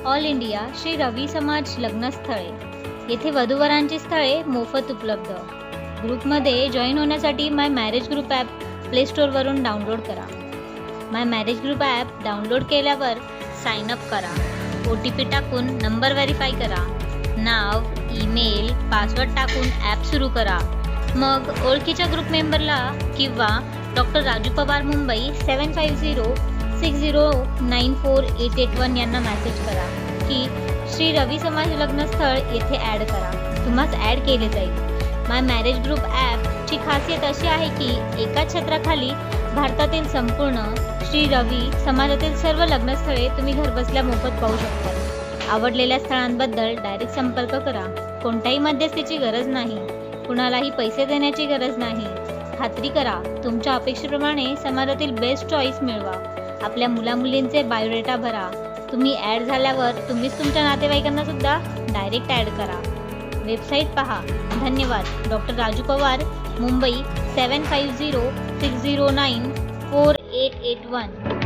All India Shri रवी समाज लग्नस्थळे येथे वधूवरांची स्थळे मोफत उपलब्ध। ग्रुपमध्ये जॉईन होण्यासाठी my marriage group app play स्टोअरवरून डाउनलोड करा। My marriage group app download केल्यावर साइन अप करा। OTP टाकून नंबर व्हेरीफाय करा। नाव, ईमेल, पासवर्ड टाकून ॲप सुरू करा। मग ओळखीच्या ग्रुप मेंबरला किंवा डॉक्टर राजू पवार मुंबई 7506094881 यांना मेसेज करा की श्री रवी समाज लग्नस्थळ येथे ॲड करा। तुम्हास ॲड केले जाईल। माय मॅरेज ग्रुप ॲपची खासियत अशी आहे की एका छत्राखाली भारतातील संपूर्ण श्री रवी समाजातील सर्व लग्नस्थळे तुम्ही घरबसल्या मोफत पाहू शकता। आवडलेल्या स्थळांबद्दल डायरेक्ट संपर्क करा। कोणत्याही मध्यस्थीची गरज नाही, कुणालाही पैसे देण्याची गरज नाही। खात्री करा तुमच्या अपेक्षेप्रमाणे समाजातील बेस्ट चॉईस मिळवा। आपल्या मुलामुलींचे बायोडेटा भरा। तुम्ही ॲड झाल्यावर तुम्हीच तुमच्या नातेवाईकांना सुद्धा डायरेक्ट ॲड करा। वेबसाईट पहा। धन्यवाद। डॉक्टर राजू पवार मुंबई 7506094881।